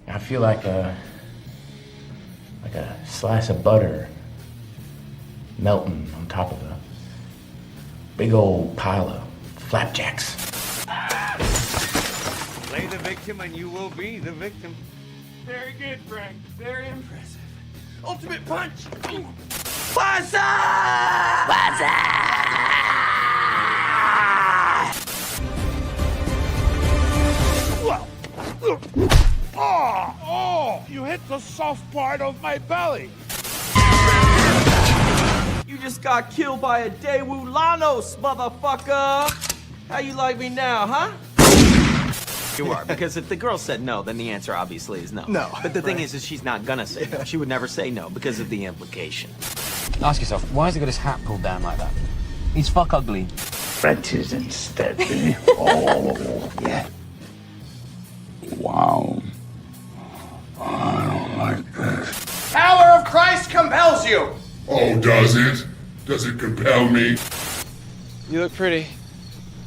I feel like a slice of butter melting on top of a big old pile of flapjacks. Play the victim and you will be the victim. Very good, Frank. Very impressive. Ultimate punch! What's up? What's up? Oh! You hit the soft part of my belly. You just got killed by a Daewoo Lanos, motherfucker! How you like me now, huh? You are, because if the girl said no, then the answer obviously is no. No. But the thing is she's not gonna say no. She would never say no because of the implication. Ask yourself, why has he got his hat pulled down like that? He's fuck ugly. Wretches instead. Oh, yeah. Wow. I don't like this. Power of Christ compels you! Oh, does it? Does it compel me? You look pretty.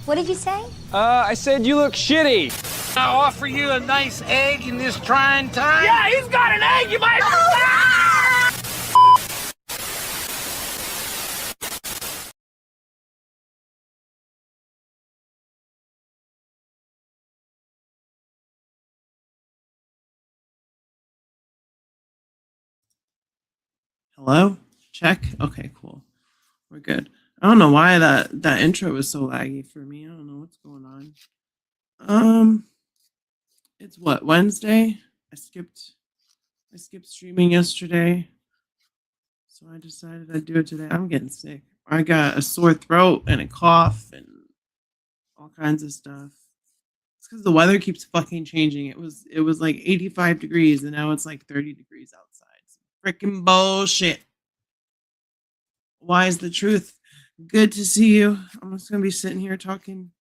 What did you say? I said you look shitty. I offer you a nice egg in this trying time. Yeah, he's got an egg, you might. Hello? Check? Okay, cool. We're good. I don't know why that intro was so laggy for me. I don't know what's going on. It's what, Wednesday? I skipped streaming yesterday. So I decided I'd do it today. I'm getting sick. I got a sore throat and a cough and all kinds of stuff. It's because the weather keeps fucking changing. It was like 85 degrees and now it's like 30 degrees outside. It's freaking bullshit. Why is the truth? Good to see you. I'm just gonna be sitting here talking,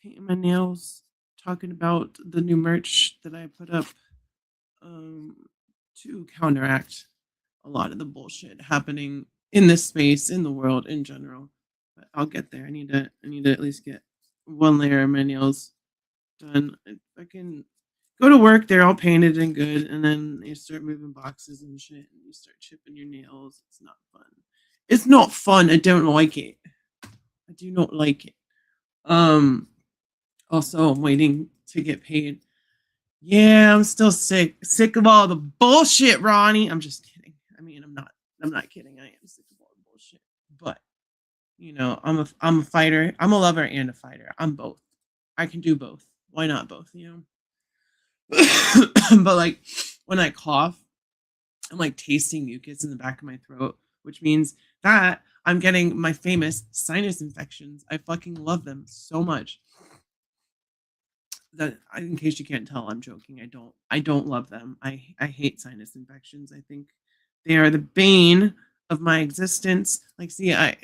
painting my nails, talking about the new merch that I put up to counteract a lot of the bullshit happening in this space, in the world in general. But I'll get there. I need to at least get one layer of my nails done. If I can go to work, they're all painted and good, and then you start moving boxes and shit, and you start chipping your nails. It's not fun. It's not fun. I don't like it. I do not like it. Also, I'm waiting to get paid. Yeah, I'm still sick. Sick of all the bullshit, Ronnie. I'm just kidding. I mean, I'm not kidding. I am sick of all the bullshit. But you know, I'm a fighter. I'm a lover and a fighter. I'm both. I can do both. Why not both, you know? But like when I cough, I'm like tasting mucus in the back of my throat, which means that I'm getting my famous sinus infections. I fucking love them so much. That, in case you can't tell, I'm joking. I don't love them. I hate sinus infections. I think they are the bane of my existence. Like, see, I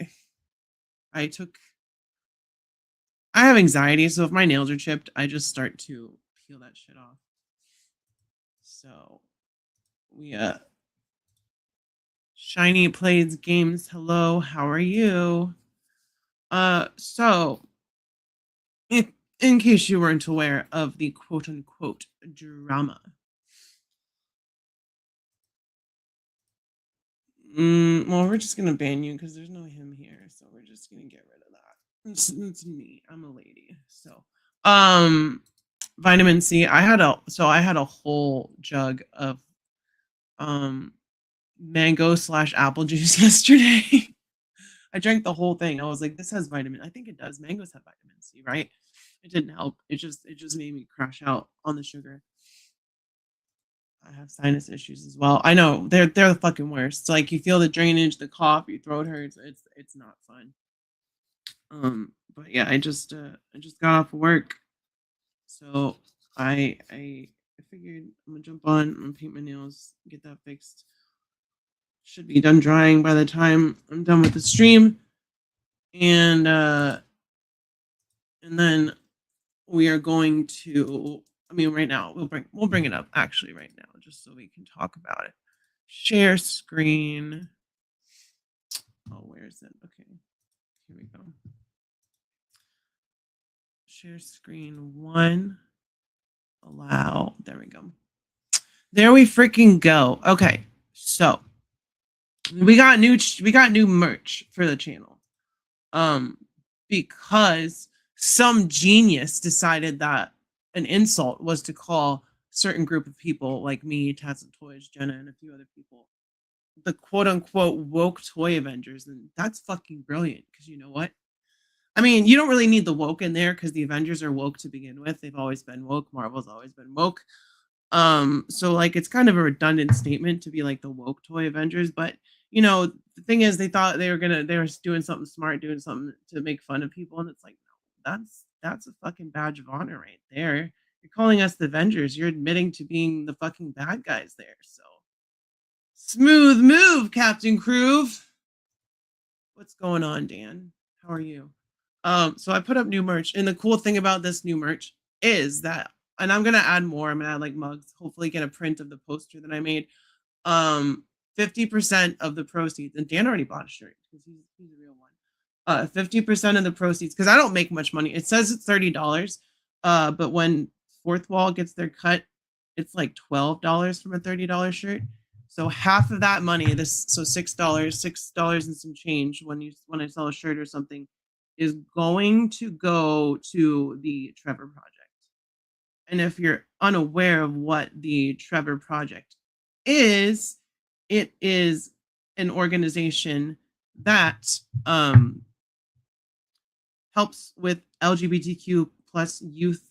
have anxiety, so if my nails are chipped, I just start to peel that shit off. So we Shiny plays games. Hello, how are you? So in case you weren't aware of the quote unquote drama. Well, we're just gonna ban you because there's no him here, so we're just gonna get rid of that. It's me. I'm a lady. So vitamin C. I had a whole jug of mango / apple juice yesterday. I drank the whole thing. I was like, this has vitamin. I think it does. Mangoes have vitamin C, right? It didn't help. It just made me crash out on the sugar. I have sinus issues as well. I know they're the fucking worst. It's like you feel the drainage, the cough, your throat hurts. It's not fun. But yeah, I just got off of work, so I figured I'm gonna jump on. I'm gonna paint my nails, get that fixed. Should be done drying by the time I'm done with the stream, and then we are going to. I mean, right now we'll bring it up actually right now just so we can talk about it. Share screen. Oh, where is it? Okay, here we go. Share screen 1. Allow. There we go. There we freaking go. Okay, so we got new merch for the channel. Because some genius decided that an insult was to call certain group of people like me, Tats and Toys, Jenna, and a few other people the quote unquote woke Toy Avengers, and that's fucking brilliant. Because you know what? I mean, you don't really need the woke in there because the Avengers are woke to begin with. They've always been woke. Marvel's always been woke. So like it's kind of a redundant statement to be like the woke Toy Avengers, but you know, the thing is they thought they were doing something smart, doing something to make fun of people, and it's like, no, that's a fucking badge of honor right there. You're calling us the Avengers, you're admitting to being the fucking bad guys there. So smooth move, Captain Groove. What's going on, Dan? How are you? So I put up new merch, and the cool thing about this new merch is that, and I'm gonna add more. I'm gonna add like mugs. Hopefully, get a print of the poster that I made. 50% of the proceeds, and Dan already bought a shirt because he's a real one. 50% of the proceeds, because I don't make much money. It says it's $30, but when Fourth Wall gets their cut, it's like $12 from a $30 shirt. So half of that money, so $6 and some change when I sell a shirt or something, is going to go to the Trevor Project. And if you're unaware of what the Trevor Project is, it is an organization that helps with LGBTQ plus youth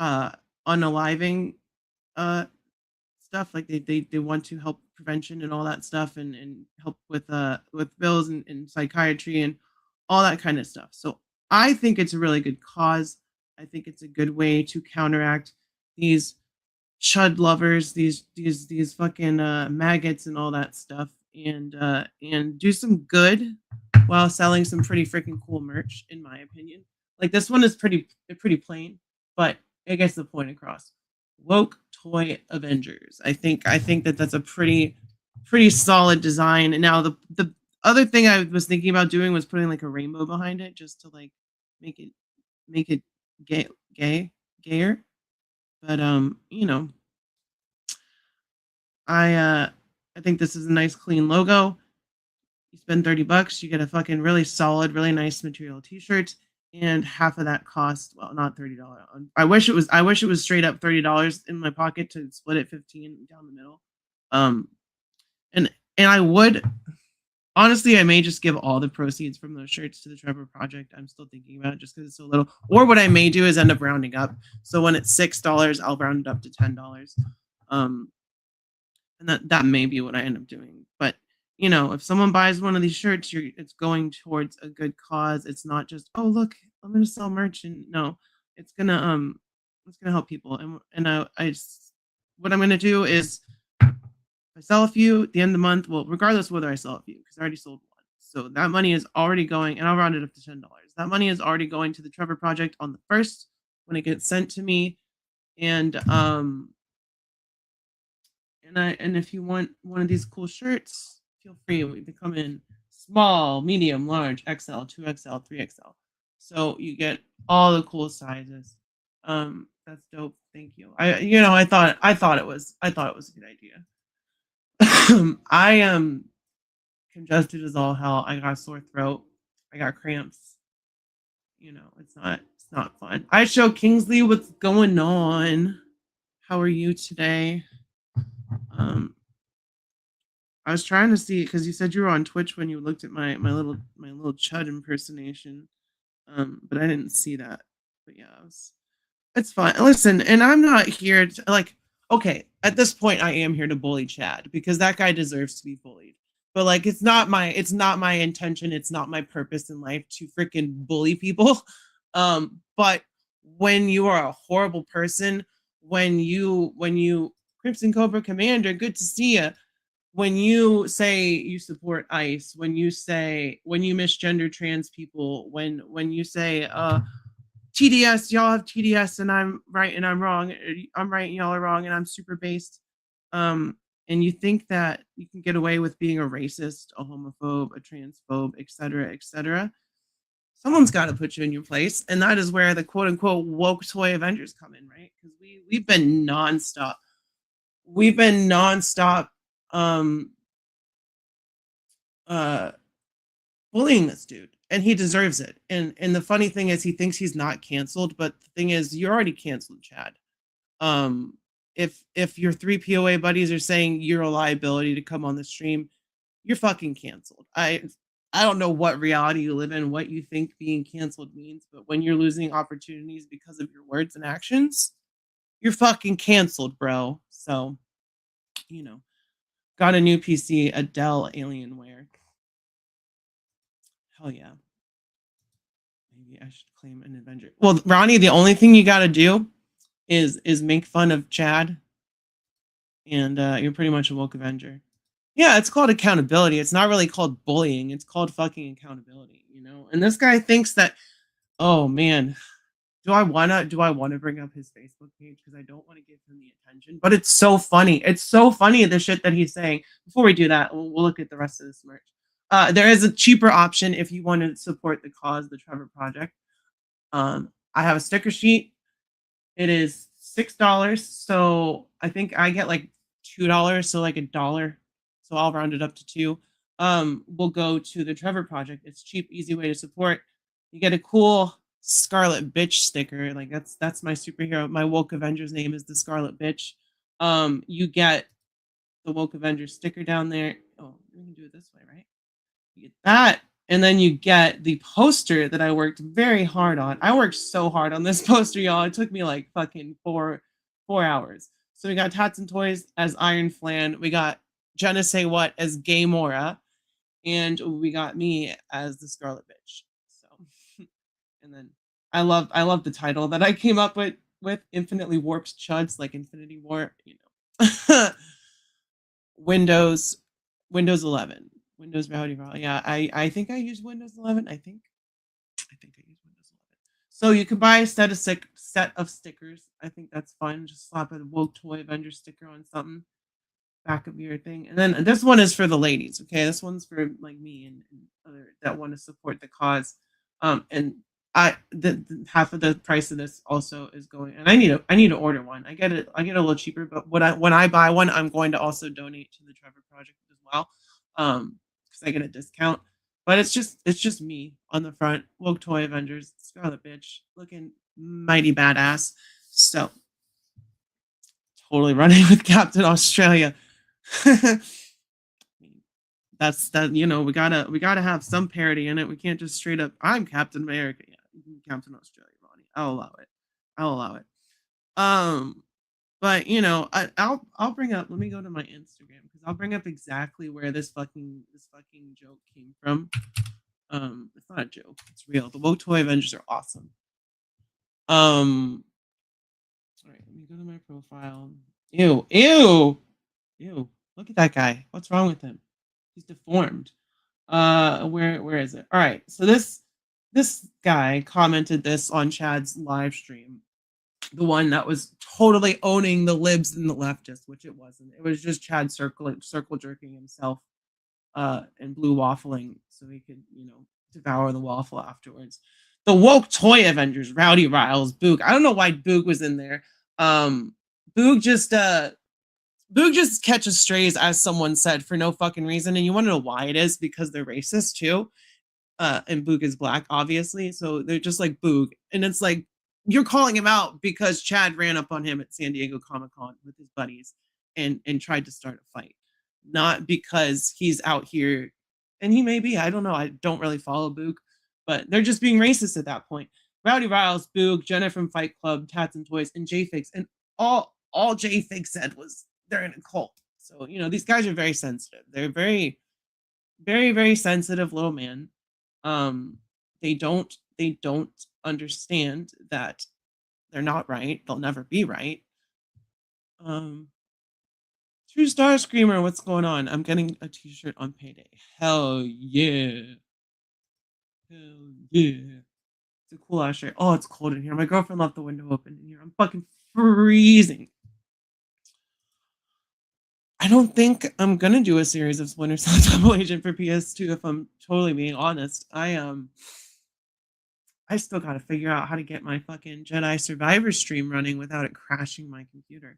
unaliving stuff. Like they want to help prevention and all that stuff, and help with bills and psychiatry and all that kind of stuff. So I think it's a really good cause. I think it's a good way to counteract these chud lovers, these fucking maggots and all that stuff, and do some good while selling some pretty freaking cool merch, in my opinion. Like this one is pretty plain, but it gets the point across. Woke Toy Avengers. I think that that's a pretty solid design. And now the other thing I was thinking about doing was putting like a rainbow behind it, just to like make it gayer. But you know, I think this is a nice clean logo. You spend $30, you get a fucking really solid, really nice material t-shirt, and half of that cost, well, not $30. I wish it was straight up $30 in my pocket to split it 15 down the middle. And I would honestly, I may just give all the proceeds from those shirts to the Trevor Project. I'm still thinking about it just because it's so little. Or what I may do is end up rounding up. So when it's $6, I'll round it up to $10. And that may be what I end up doing. But you know, if someone buys one of these shirts, it's going towards a good cause. It's not just, oh look, I'm gonna sell merch, and no, it's gonna help people. And I just, what I'm gonna do is, I sell a few at the end of the month. Well, regardless of whether I sell a few, because I already sold one. So that money is already going, and I'll round it up to $10. That money is already going to the Trevor Project on the 1st when it gets sent to me. And if you want one of these cool shirts, feel free. They come in small, medium, large, XL, 2XL, 3XL. So you get all the cool sizes. That's dope. Thank you. I thought it was a good idea. I am congested as all hell. I got a sore throat. I got cramps. You know, it's not fun. I show Kingsley what's going on. How are you today? I was trying to see, because you said you were on Twitch when you looked at my little chud impersonation, but I didn't see that. But yeah, it's fine. Listen, and I'm not here to like. Okay, at this point, I am here to bully Chad because that guy deserves to be bullied. But like, it's not my intention. It's not my purpose in life to freaking bully people. But when you are a horrible person, when you Crimson Cobra Commander, good to see you. When you say you support ICE, when you misgender trans people, when you say TDS, y'all have TDS and I'm right and I'm wrong, I'm right and y'all are wrong, and I'm super based, and you think that you can get away with being a racist, a homophobe, a transphobe, etc., etc., Someone's got to put you in your place, and that is where the quote unquote woke toy Avengers come in, right? Because we've been nonstop. We've been nonstop um uh bullying this dude, and he deserves it. And the funny thing is, he thinks he's not canceled, but the thing is, you're already canceled, Chad. Um, if your three POA buddies are saying you're a liability to come on the stream, you're fucking canceled. I don't know what reality you live in, what you think being canceled means, but when you're losing opportunities because of your words and actions, you're fucking canceled, bro. So, you know, got a new PC, Adele Alienware. Hell yeah. Maybe I should claim an Avenger. Well, Ronnie, the only thing you got to do is make fun of Chad, and you're pretty much a woke Avenger. Yeah, it's called accountability. It's not really called bullying. It's called fucking accountability, you know? And this guy thinks that, oh man, do I wanna bring up his Facebook page? Because I don't want to give him the attention. But it's so funny. It's so funny the shit that he's saying. Before we do that, we'll look at the rest of this merch. There is a cheaper option if you want to support the cause, the Trevor Project. I have a sticker sheet. It is $6. So I think I get like $2, so like $1. So I'll round it up to 2. We'll go to the Trevor Project. It's cheap, easy way to support. You get a cool Scarlet Bitch sticker. Like that's my superhero. My woke Avengers name is the Scarlet Bitch. You get the woke Avengers sticker down there. Oh, we can do it this way, right? You get that, and then you get the poster that I worked very hard on. I worked so hard on this poster, y'all. It took me like fucking four hours. So we got Tats and Toys as Iron Flan. We got Jenna Say What as Gay Mora, and we got me as the Scarlet Bitch. So, and then I love the title that I came up with Infinitely Warped Chuds, like Infinity War, you know. Windows 11. Windows Rowdy Rowdy. Yeah, I think I use Windows 11. I think I use Windows 11. So you can buy a set of stickers. I think that's fun. Just slap a woke toy Avenger sticker on something, back of your thing. And then this one is for the ladies. Okay, this one's for like me and other that want to support the cause. And the half of the price of this also is going. And I need to order one. I get it a little cheaper, but when I buy one, I'm going to also donate to the Trevor Project as well. Because I get a discount. But it's just me on the front. Woke Toy Avengers, Scarlet Bitch, looking mighty badass. So totally running with Captain Australia. That's that, you know, we gotta have some parody in it. We can't just straight up I'm Captain America. Yeah, you can Captain Australia, Ronnie. I'll allow it. But you know, I'll bring up, let me go to my Instagram because I'll bring up exactly where this fucking joke came from. It's not a joke, it's real. The woke toy Avengers are awesome. All right, let me go to my profile. Ew. Look at that guy. What's wrong with him? He's deformed. Where is it? All right. So this guy commented this on Chad's live stream. The one that was totally owning the libs and the leftists, which it wasn't. It was just Chad circle jerking himself and blue waffling so he could, you know, devour the waffle afterwards. The woke toy Avengers, Rowdy Riles, Boog. I don't know why Boog was in there. Boog just catches strays, as someone said, for no fucking reason. And you want to know why it is? Because they're racist too. And Boog is black, obviously. So they're just like Boog. And it's like, you're calling him out because Chad ran up on him at San Diego Comic-Con with his buddies and tried to start a fight. Not because he's out here, and he may be, I don't know. I don't really follow Boog, but they're just being racist at that point. Rowdy Riles, Boog, Jenna from Fight Club, Tats and Toys, and J-Fix. And all J-Fix said was, they're in a cult. So, you know, these guys are very sensitive. They're very, very, very sensitive little men. They don't understand that they're not right. They'll never be right. True Star Screamer, what's going on? I'm getting a t-shirt on payday. Hell yeah. It's a cool ass shirt. Oh, it's cold in here. My girlfriend left the window open in here. I'm fucking freezing. I don't think I'm gonna do a series of Splinter Cell Double Agent for PS2 if I'm totally being honest. I still got to figure out how to get my fucking Jedi Survivor stream running without it crashing my computer.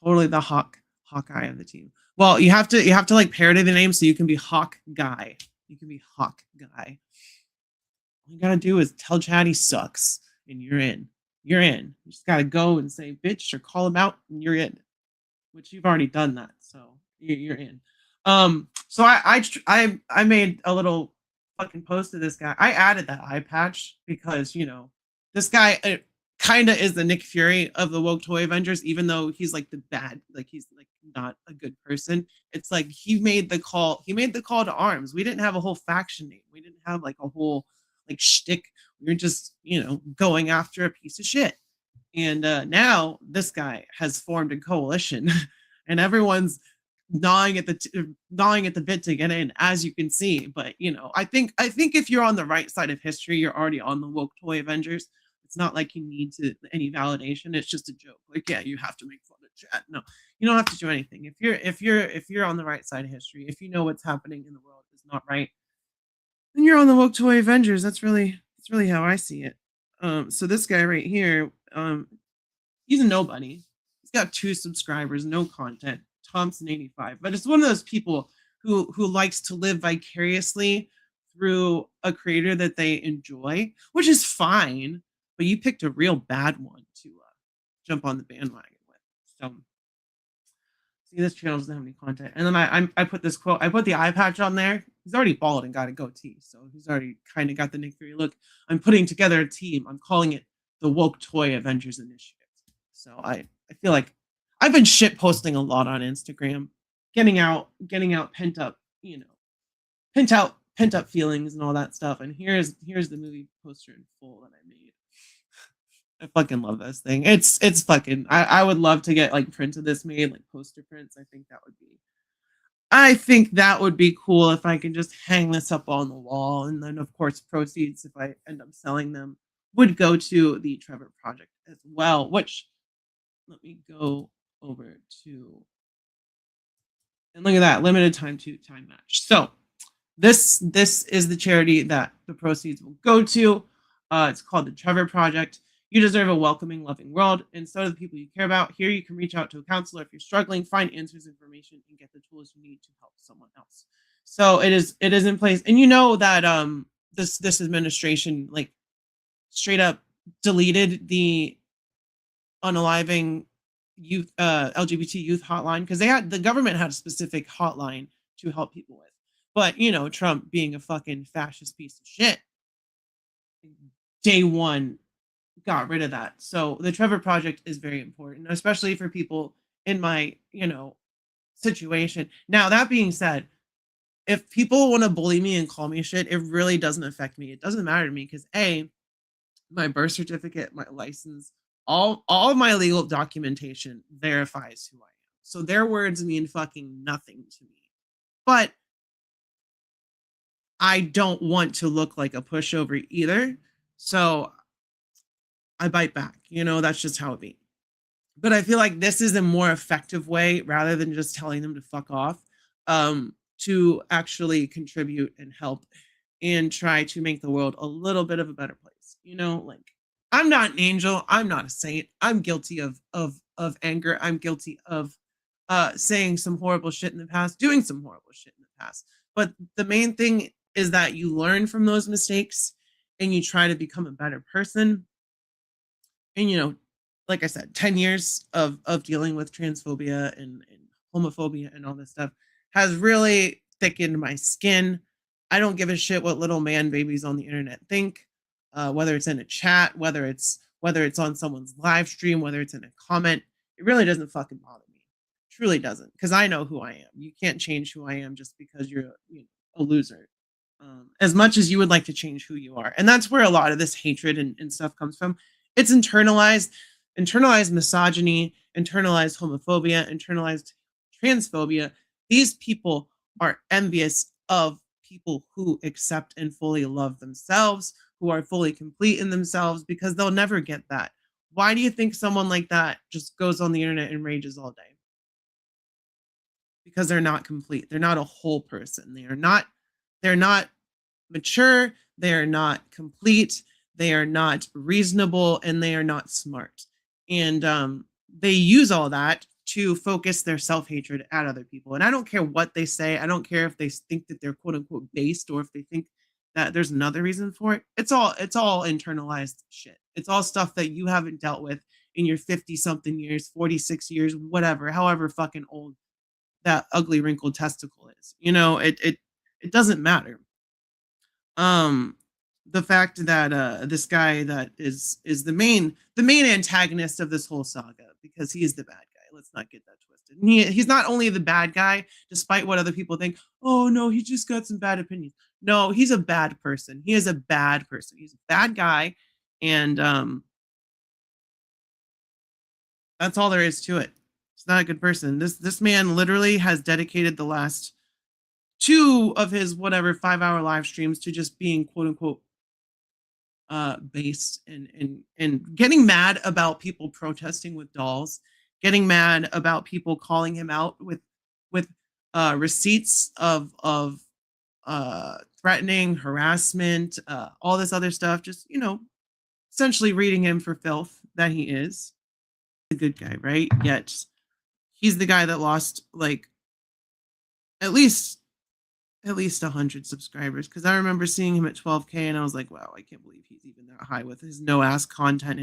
Totally the Hawkeye of the team. Well, you have to like parody the name so you can be Hawk Guy. You can be Hawk Guy. All you gotta do is tell Chad he sucks, and you're in. You're in. You just gotta go and say bitch or call him out, and you're in. Which you've already done that, so you're in. So I made a little fucking post to this guy. I added that eye patch because this guy kind of is the Nick Fury of the woke toy Avengers, even though he's like the bad, like he's like not a good person. It's like he made the call. He made the call to arms. We didn't have a whole faction name. We didn't have like a whole like shtick. We were just going after a piece of shit. And now this guy has formed a coalition, and everyone's gnawing at the bit to get in, as you can see. But I think if you're on the right side of history, you're already on the woke toy Avengers. It's not like you need any validation. It's just a joke. Like, yeah, you have to make fun of chat. No, you don't have to do anything. If you're on the right side of history, if you know what's happening in the world is not right, then you're on the woke toy Avengers. That's really how I see it. So this guy right here, he's a nobody. He's got 2 subscribers, no content. Thompson 85, but it's one of those people who likes to live vicariously through a creator that they enjoy, which is fine. But you picked a real bad one to jump on the bandwagon with. So see, this channel doesn't have any content. And then I put this quote. I put the eye patch on there. He's already bald and got a goatee, so he's already kind of got the Nick Fury look. I'm putting together a team. I'm calling it the Woke Toy Avengers Initiative. So I feel like I've been shit posting a lot on Instagram, getting out pent up, pent up feelings and all that stuff. And here's the movie poster in full that I made. I fucking love this thing. It's fucking. I would love to get like prints of this made, like poster prints. I think that would be cool if I could just hang this up on the wall. And then of course proceeds, if I end up selling them, would go to the Trevor Project as well. Which, let me go over to, and look at that, limited time match. So this is the charity that the proceeds will go to. It's called the Trevor Project. You deserve a welcoming, loving world, and so do the people you care about. Here you can reach out to a counselor if you're struggling, find answers, information, and get the tools you need to help someone else. So it is in place. And that this administration like straight up deleted the unaliving youth LGBT youth hotline, because the government had a specific hotline to help people with. But Trump, being a fucking fascist piece of shit, day one got rid of that. So the Trevor Project is very important, especially for people in my situation. Now, that being said, if people want to bully me and call me shit, it really doesn't affect me. It doesn't matter to me because my birth certificate, my license, all of my legal documentation verifies who I am. So their words mean fucking nothing to me. But I don't want to look like a pushover either. So I bite back. That's just how it be. But I feel like this is a more effective way, rather than just telling them to fuck off, to actually contribute and help and try to make the world a little bit of a better place. Like, I'm not an angel. I'm not a saint. I'm guilty of anger. I'm guilty of saying some horrible shit in the past, doing some horrible shit in the past. But the main thing is that you learn from those mistakes and you try to become a better person. And like I said, 10 years of dealing with transphobia and homophobia and all this stuff has really thickened my skin. I don't give a shit what little man babies on the internet think, whether it's in a chat, whether it's on someone's live stream, whether it's in a comment. It really doesn't fucking bother me. It truly doesn't, because I know who I am. You can't change who I am just because you're a loser. As much as you would like to change who you are. And that's where a lot of this hatred and stuff comes from. It's internalized misogyny, internalized homophobia, internalized transphobia. These people are envious of people who accept and fully love themselves, who are fully complete in themselves, because they'll never get that. Why do you think someone like that just goes on the internet and rages all day? Because they're not complete. They're not a whole person. They're not mature. They're not complete. they are not reasonable, and they are not smart. And they use all that to focus their self-hatred at other people. And I don't care what they say. I don't care if they think that they're quote unquote based, or if they think that there's another reason for it. It's all internalized shit. It's all stuff that you haven't dealt with in your 50 something years, 46 years, whatever, however fucking old that ugly wrinkled testicle is. It doesn't matter. The fact that this guy that is the main antagonist of this whole saga, because he is the bad guy. Let's not get that twisted. And he's not only the bad guy, despite what other people think. Oh no, he just got some bad opinions. No, he's a bad person. He is a bad person. He's a bad guy, and that's all there is to it. He's not a good person. This man literally has dedicated the last 2 of his whatever 5-hour live streams to just being quote unquote based and getting mad about people protesting with dolls, getting mad about people calling him out with receipts of threatening, harassment, all this other stuff, just essentially reading him for filth that he is. A good guy, right? Yet he's the guy that lost like at least 100 subscribers, because I remember seeing him at 12K and I was like, wow, I can't believe he's even that high with his no ass content.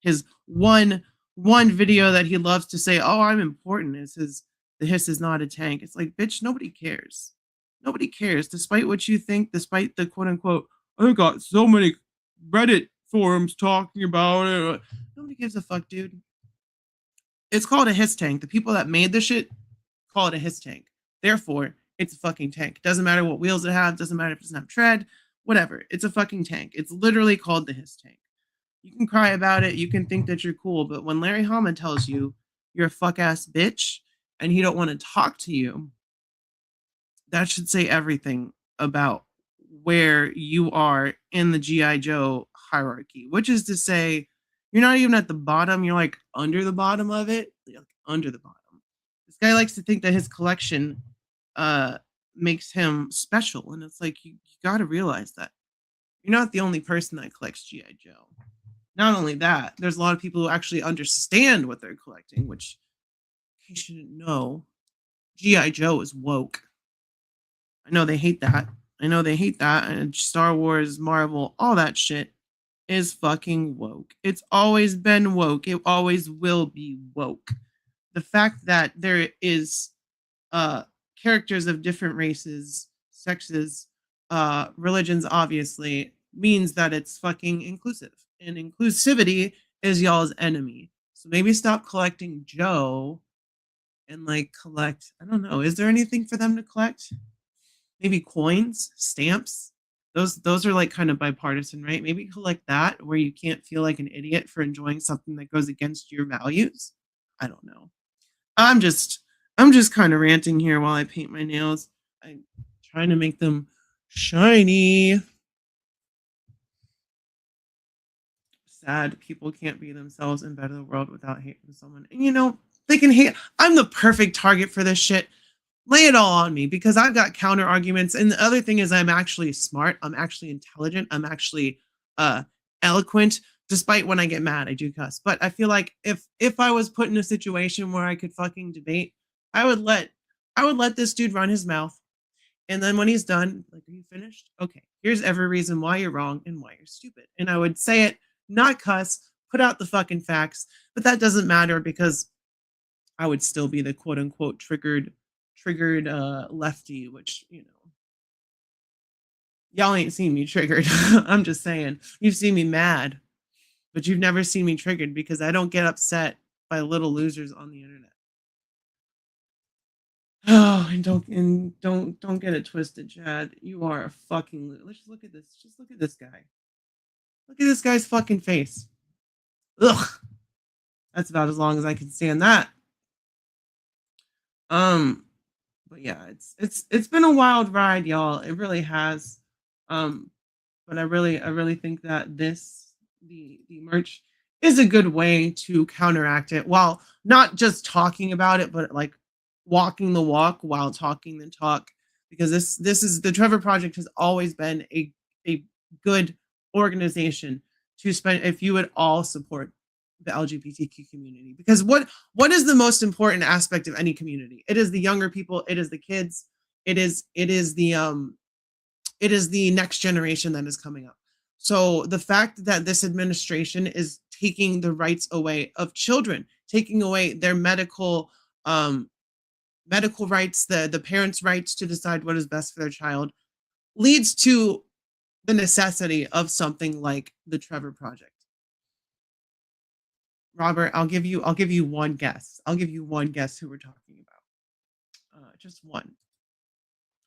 His one video that he loves to say, oh, I'm important, is the hiss is not a tank. It's like, bitch, nobody cares. Nobody cares, despite what you think, despite the quote unquote, I got so many Reddit forums talking about it. Nobody gives a fuck, dude. It's called a hiss tank. The people that made the shit call it a hiss tank. Therefore, it's a fucking tank. Doesn't matter what wheels it has. Doesn't matter if it doesn't have tread. Whatever. It's a fucking tank. It's literally called the hiss tank. You can cry about it. You can think that you're cool. But when Larry Hama tells you you're a fuck ass bitch and he don't want to talk to you, that should say everything about where you are in the G.I. Joe hierarchy, which is to say, you're not even at the bottom. You're like under the bottom of it. You're like under the bottom. This guy likes to think that his collection makes him special, and it's like you got to realize that you're not the only person that collects G.I. Joe. Not only that, there's a lot of people who actually understand what they're collecting, which, in case you didn't know, G.I. Joe is woke. I know they hate that. And Star Wars, Marvel, all that shit is fucking woke. It's always been woke. It always will be woke. The fact that there is characters of different races, sexes, religions, obviously, means that it's fucking inclusive. And inclusivity is y'all's enemy. So maybe stop collecting Joe and like collect, I don't know, is there anything for them to collect? Maybe coins, stamps. Those are like kind of bipartisan, right? Maybe collect that where you can't feel like an idiot for enjoying something that goes against your values. I don't know. I'm just kind of ranting here while I paint my nails. I'm trying to make them shiny. Sad people can't be themselves and better the world without hating someone. And they can hate. I'm the perfect target for this shit. Lay it all on me, because I've got counter arguments. And the other thing is, I'm actually smart. I'm actually intelligent. I'm actually eloquent. Despite when I get mad, I do cuss. But I feel like if I was put in a situation where I could fucking debate, I would let this dude run his mouth. And then when he's done, like, are you finished? Okay, here's every reason why you're wrong and why you're stupid. And I would say it, not cuss, put out the fucking facts. But that doesn't matter, because I would still be the quote unquote triggered lefty, which, y'all ain't seen me triggered. I'm just saying, you've seen me mad, but you've never seen me triggered, because I don't get upset by little losers on the internet. Oh, and don't get it twisted, Chad. You are a fucking loser. Let's just look at this. Just look at this guy. Look at this guy's fucking face. Ugh. That's about as long as I can stand that. But yeah, it's been a wild ride, y'all. It really has. But I really think that the merch is a good way to counteract it, while not just talking about it, but like walking the walk while talking the talk. Because this is the Trevor Project has always been a good organization to spend, if you would all support the LGBTQ community, because what is the most important aspect of any community? It is the younger people, it is the kids, it is the next generation that is coming up. So the fact that this administration is taking the rights away of children, taking away their medical rights, the parents' rights to decide what is best for their child, leads to the necessity of something like the Trevor Project. Robert, I'll give you one guess. I'll give you one guess who we're talking about. Just one.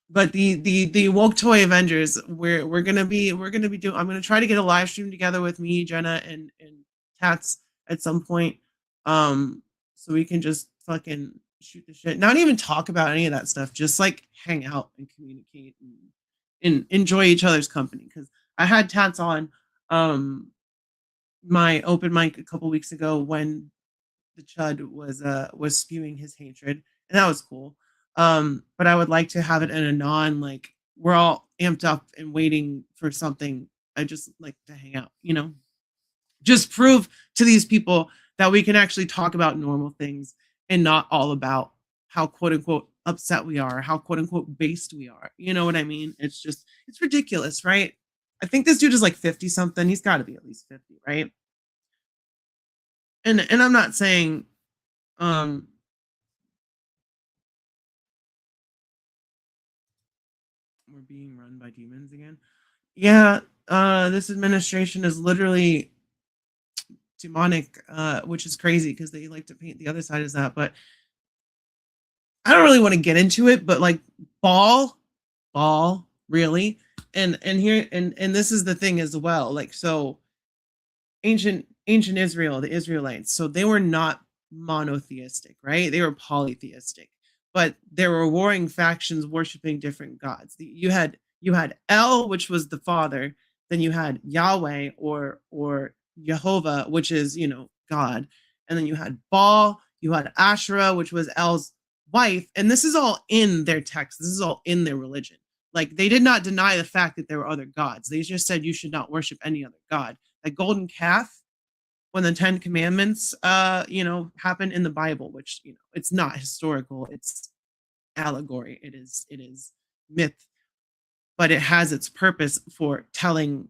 But the woke Toy Avengers, we're gonna be doing. I'm gonna try to get a live stream together with me, Jenna, and Tats at some point, so we can just fucking shoot the shit. Not even talk about any of that stuff. Just like hang out and communicate and enjoy each other's company. Because I had Tats on my open mic a couple weeks ago when the Chud was spewing his hatred, and that was cool. But I would like to have it in a non, like, we're all amped up and waiting for something. I just like to hang out, just prove to these people that we can actually talk about normal things and not all about how quote unquote upset we are, how quote unquote based we are. You know what I mean? It's ridiculous, right? I think this dude is like 50 something. He's got to be at least 50, right? And I'm not saying we're being run by demons again. Yeah, this administration is literally demonic, which is crazy because they like to paint the other side as that. But I don't really want to get into it. But like ball, really, and here and this is the thing as well. Like, so ancient Israel, the Israelites, so they were not monotheistic, right? They were polytheistic. But there were warring factions worshiping different gods. You had El, which was the father, then you had Yahweh or Jehovah, which is, God, and then you had Baal, you had Asherah, which was El's wife, and this is all in their text. This is all in their religion. Like, they did not deny the fact that there were other gods. They just said you should not worship any other god. That golden calf, when the 10 Commandments, happened in the Bible, which, it's not historical, it's allegory, it is myth, but it has its purpose for telling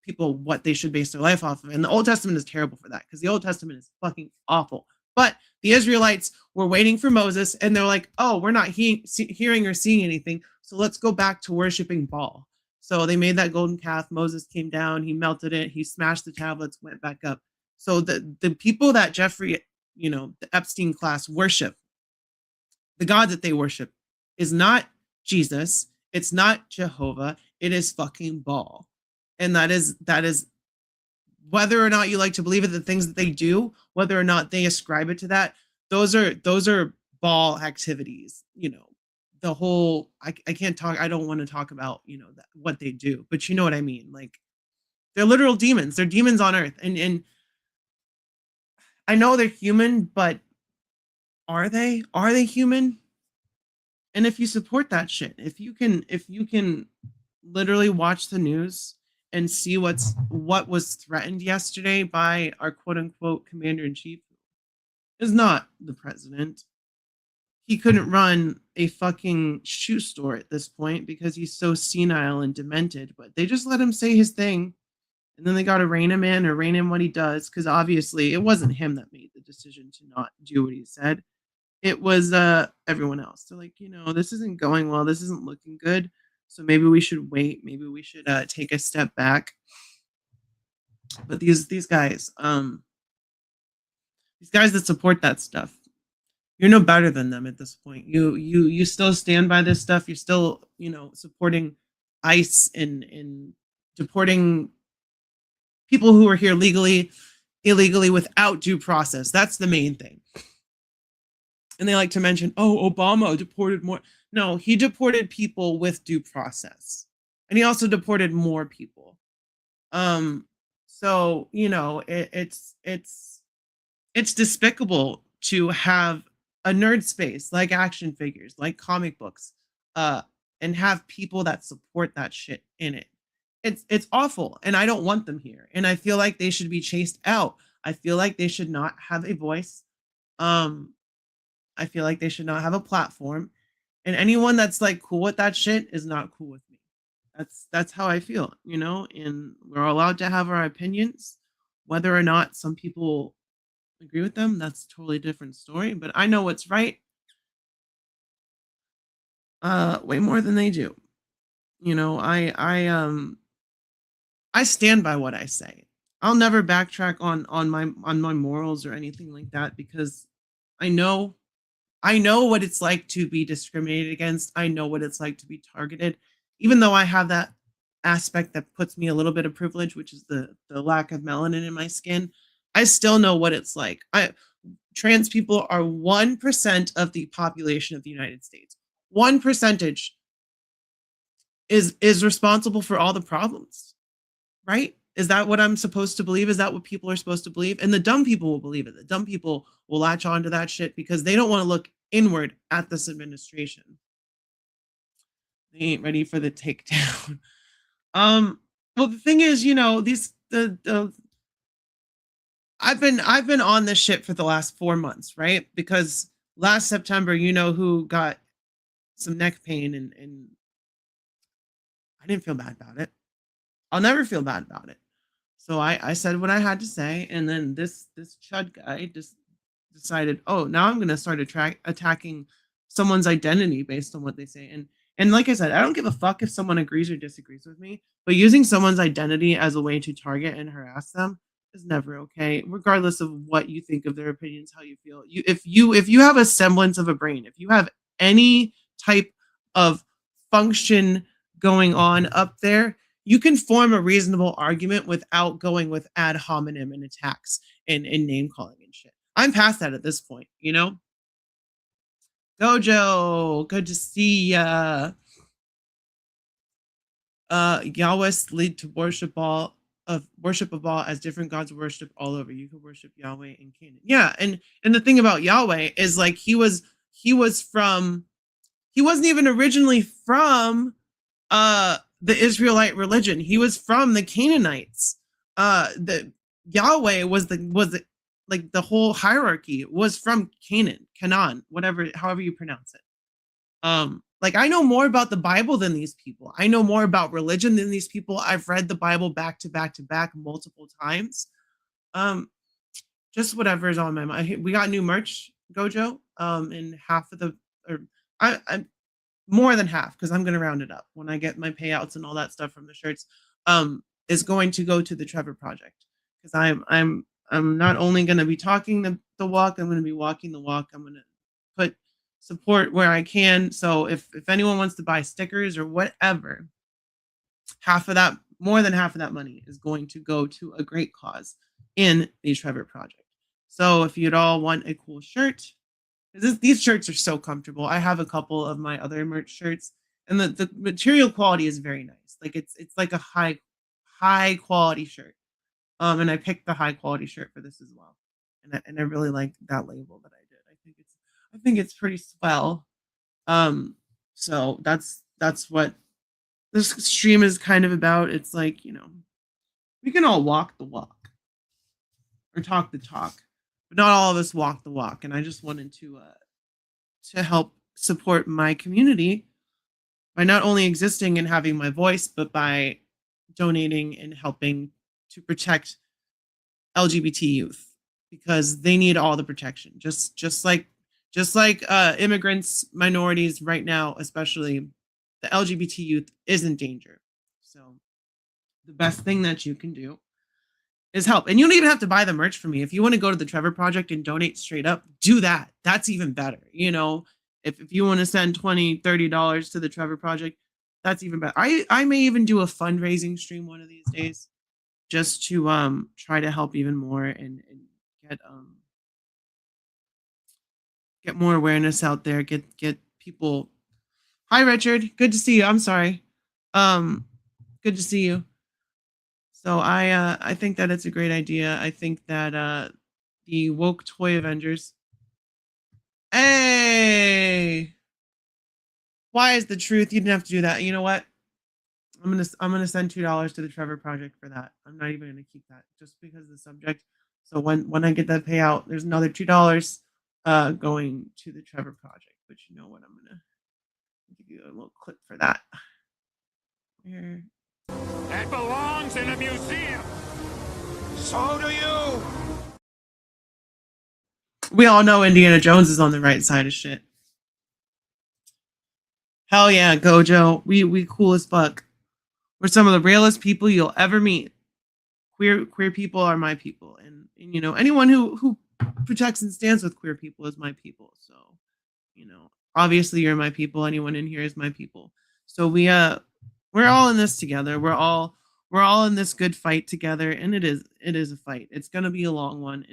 people what they should base their life off of. And the Old Testament is terrible for that, because the Old Testament is fucking awful. But the Israelites were waiting for Moses, and they're like, oh, we're not hearing or seeing anything, so let's go back to worshiping Baal. So they made that golden calf. Moses came down, he melted it, he smashed the tablets, went back up. So the people that Jeffrey, the Epstein class worship, the God that they worship is not Jesus, it's not Jehovah, it is fucking Baal. And that is whether or not you like to believe it, the things that they do, whether or not they ascribe it to that, those are Baal activities. The whole, I can't talk, I don't want to talk about, what they do, but you know what I mean? Like, they're literal demons. They're demons on earth. And I know they're human, but are they human? And if you support that shit, if you can literally watch the news and see what was threatened yesterday by our quote unquote commander in chief, is not the president. He couldn't run a fucking shoe store at this point because he's so senile and demented, but they just let him say his thing. And then they got to rein him in or rein in what he does, because obviously it wasn't him that made the decision to not do what he said. It was everyone else. They're like, this isn't going well. This isn't looking good. So maybe we should wait. Maybe we should take a step back. But these guys that support that stuff, you're no better than them at this point. You still stand by this stuff. You're still, supporting ICE and deporting people who are here legally, illegally, without due process. That's the main thing. And they like to mention, oh, Obama deported more. No, he deported people with due process. And he also deported more people. So, it's despicable to have a nerd space like action figures, like comic books, and have people that support that shit in it. it's awful, and I don't want them here. And I feel like they should be chased out. I feel like they should not have a voice. Um, I feel like they should not have a platform. And anyone that's like cool with that shit is not cool with me. That's how I feel, you know, and we're allowed to have our opinions. Whether or not some people agree with them, that's a totally different story. But I know what's right, way more than they do. You know, I stand by what I say. I'll never backtrack on my morals or anything like that because I know I know what it's like to be discriminated against. I know what it's like to be targeted. Even though I have that aspect that puts me a little bit of privilege, which is the lack of melanin in my skin, I still know what it's like. I Trans people are 1% of the population of the United States. One percentage is responsible for all the problems, right? Is that what I'm supposed to believe? Is that what people are supposed to believe? And the dumb people will believe it. The dumb people will latch on to that shit because they don't want to look inward at this administration. They ain't ready for the takedown. Well, the thing is, you know, the I've been on this shit for the last 4 months, right? Because last September, you know who got some neck pain and I didn't feel bad about it. I'll never feel bad about it. So I said what I had to say, and then this chud guy just decided, oh, now I'm gonna start attacking someone's identity based on what they say. And like I said, I don't give a fuck if someone agrees or disagrees with me, but using someone's identity as a way to target and harass them is never okay, regardless of what you think of their opinions, how you feel. If you have a semblance of a brain, if you have any type of function going on up there, you can form a reasonable argument without going with ad hominem and attacks and name calling and shit. I'm past that at this point, you know? Gojo, good to see ya. Yahweh's lead to worship of all as different gods worship all over. You can worship Yahweh in Canaan. Yeah, and the thing about Yahweh is like he wasn't even originally from the Israelite religion. He was from the Canaanites. The Yahweh was the like the whole hierarchy was from Canaan, whatever, however you pronounce it. Like I know more about the Bible than these people. I know more about religion than these people. I've read the Bible back to back to back multiple times. Just whatever is on my mind. We got new merch, Gojo. And half of the, or I'm more than half because I'm going to round it up when I get my payouts and all that stuff from the shirts. Is going to go to the Trevor Project because I'm not only going to be talking the walk, I'm going to be walking the walk. I'm going to put support where I can. So if anyone wants to buy stickers or whatever, more than half of that money is going to go to a great cause in the Trevor Project. So if you'd all want a cool shirt, because these shirts are so comfortable. I have a couple of my other merch shirts, and the material quality is very nice. Like it's like a high quality shirt. And I picked the high quality shirt for this as well. And I really like that label that I did. I think it's pretty swell. So that's what this stream is kind of about. It's like, you know, we can all walk the walk or talk the talk, but not all of us walk the walk. And I just wanted to help support my community by not only existing and having my voice, but by donating and helping to protect LGBT youth because they need all the protection. Just like immigrants, minorities right now, especially the LGBT youth is in danger. So the best thing that you can do is help. And you don't even have to buy the merch from me. If you want to go to the Trevor Project and donate straight up, do that. That's even better. You know, if you want to send $20, $30 to the Trevor Project, that's even better. I may even do a fundraising stream one of these days just to try to help even more and get more awareness out there, get people. Hi Richard, good to see you. I'm sorry. Good to see you. So I think that it's a great idea. I think that the woke Toy Avengers. Hey, why is the truth? You didn't have to do that. You know what? I'm gonna send $2 to the Trevor Project for that. I'm not even gonna keep that just because of the subject. So when I get that payout, there's another $2 going to the Trevor Project. But you know what? I'm gonna give you a little clip for that. Here. That belongs in a museum. So do you. We all know Indiana Jones is on the right side of shit. Hell yeah, Gojo. We cool as fuck. We're some of the realest people you'll ever meet. Queer people are my people, and you know, anyone who protects and stands with queer people is my people. So, you know, obviously you're my people. Anyone in here is my people. So we're all in this together. We're all in this good fight together, and it is a fight. It's gonna be a long one.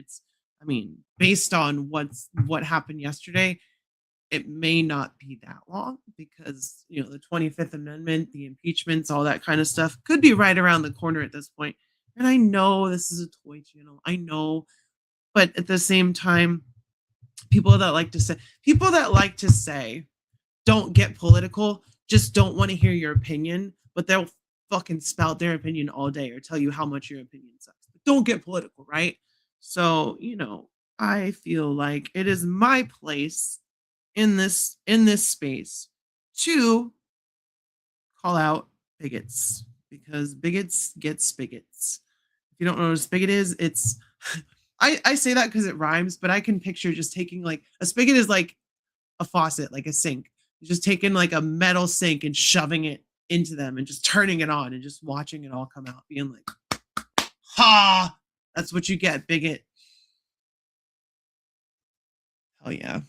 I mean, based on what happened yesterday, it may not be that long because, you know, the 25th Amendment, the impeachments, all that kind of stuff could be right around the corner at this point. And I know this is a toy channel. I know, but at the same time, people that like to say, don't get political, just don't want to hear your opinion, but they'll fucking spout their opinion all day or tell you how much your opinion sucks. But don't get political, right? So, you know, I feel like it is my place in this space to call out bigots, because bigots get spigots. If you don't know what a spigot is, it's I say that because it rhymes, but I can picture just taking, like, a spigot is like a faucet, like a sink. You're just taking like a metal sink and shoving it into them and just turning it on and just watching it all come out, being like, ha, that's what you get, bigot. Hell yeah.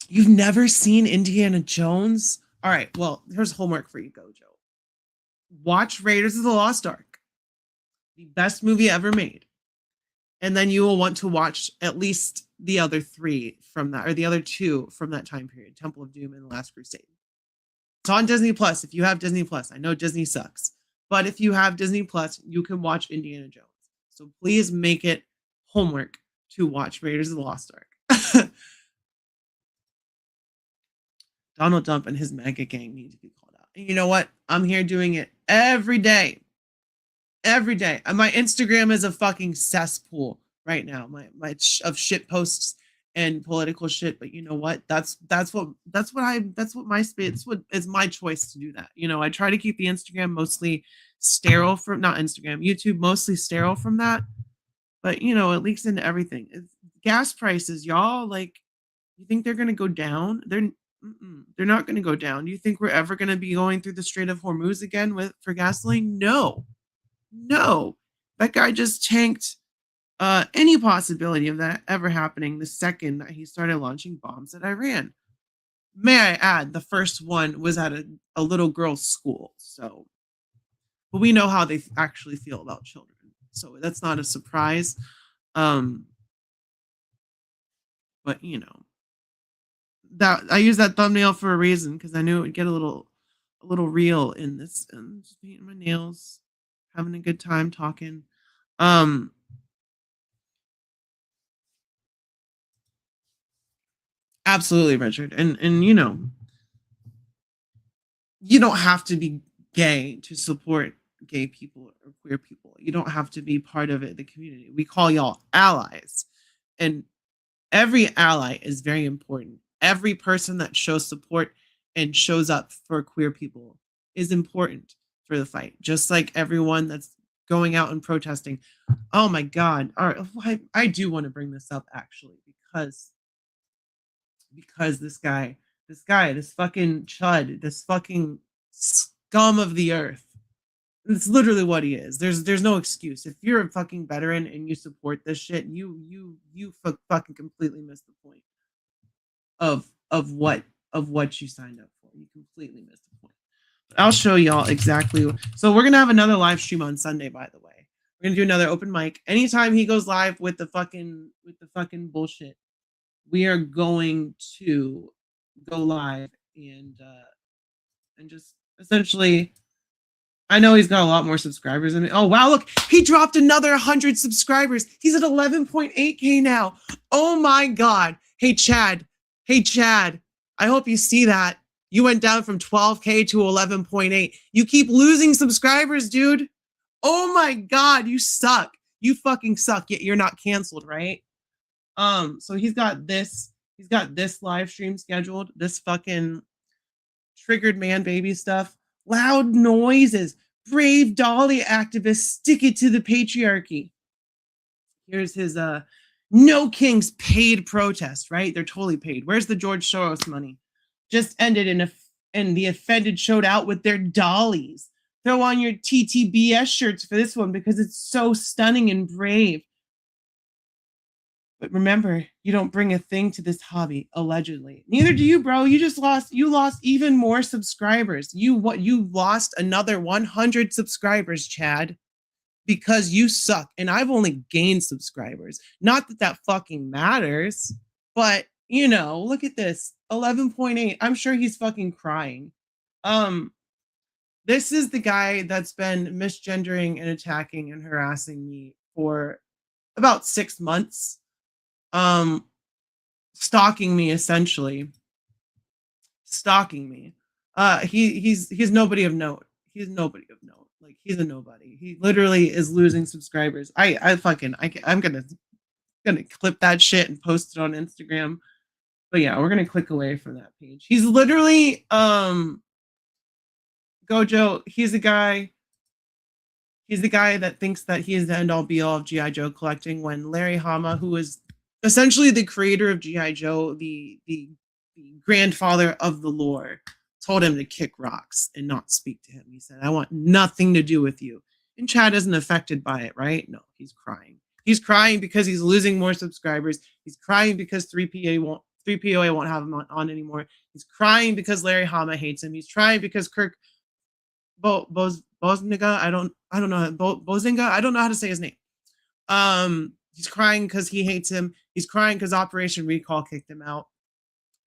You've never seen Indiana Jones? All right, well, here's homework for you, Gojo. Watch Raiders of the Lost Ark, the best movie ever made. And then you will want to watch at least the other 3 from that, or the other 2 from that time period, Temple of Doom and The Last Crusade. It's on Disney Plus. If you have Disney Plus, I know Disney sucks, but if you have Disney Plus, you can watch Indiana Jones. So please make it homework to watch Raiders of the Lost Ark. Donald Trump and his MAGA gang need to be called out. And you know what? I'm here doing it every day. Every day. And my Instagram is a fucking cesspool right now. My of shit posts and political shit. But you know what? That's my space. What is my choice to do that? You know, I try to keep the Instagram mostly sterile from, not Instagram, YouTube mostly sterile from that. But you know, it leaks into everything. Gas prices, y'all, like, you think they're gonna go down? They're not going to go down. Do you think we're ever going to be going through the Strait of Hormuz again for gasoline? No. That guy just tanked any possibility of that ever happening the second that he started launching bombs at Iran. May I add, the first one was at a little girl's school. So, but we know how they actually feel about children. So that's not a surprise. But you know, that I used that thumbnail for a reason, because I knew it would get a little real in this, and just painting my nails, having a good time talking. Absolutely, Richard. And you know, you don't have to be gay to support gay people or queer people. You don't have to be part of it, the community. We call y'all allies. And every ally is very important. Every person that shows support and shows up for queer people is important for the fight. Just like everyone that's going out and protesting. Oh my God. All right. I do want to bring this up actually, because this fucking chud, this fucking scum of the earth. It's literally what he is. There's no excuse. If you're a fucking veteran and you support this shit, you fucking completely missed the point of what you signed up for. You completely missed the point. But I'll show y'all exactly. So we're gonna have another live stream on Sunday, by the way. We're gonna do another open mic. Anytime he goes live with the fucking bullshit, we are going to go live and just essentially, I know he's got a lot more subscribers than me. Oh wow, look, he dropped another 100 subscribers. He's at 11.8K now. Oh my God. Hey Chad, I hope you see that. You went down from 12K to 11.8. You keep losing subscribers, dude. Oh my God, you suck. You fucking suck, yet you're not canceled, right? So he's got this live stream scheduled, this fucking triggered man baby stuff, loud noises, brave Dolly activists, stick it to the patriarchy. Here's his No Kings paid protest, right? They're totally paid. Where's the George Soros money? Just ended and the offended showed out with their dollies. Throw on your TTBS shirts for this one because it's so stunning and brave. But remember, you don't bring a thing to this hobby, allegedly. Neither do you, bro. You lost even more subscribers. You lost another 100 subscribers, Chad, because you suck. And I've only gained subscribers. Not that that fucking matters, but you know, look at this. 11.8. I'm sure he's fucking crying. This is the guy that's been misgendering and attacking and harassing me for about 6 months. Stalking me, essentially. Stalking me. He's nobody of note. He's nobody of note. Like, he's a nobody. He literally is losing subscribers. I'm gonna clip that shit and post it on Instagram. But yeah, we're gonna click away from that page. He's literally Gojo. He's the guy that thinks that he is the end all be all of G.I. Joe collecting, when Larry Hama, who is essentially the creator of G.I. Joe, the grandfather of the lore, told him to kick rocks and not speak to him. He said, I want nothing to do with you. And Chad isn't affected by it, right? No, he's crying. He's crying because he's losing more subscribers. He's crying because 3POA won't have him on anymore. He's crying because Larry Hama hates him. He's crying because Kirk Bozinga, I don't know, Bozinga, I don't know how to say his name. He's crying because he hates him. He's crying because Operation Recall kicked him out.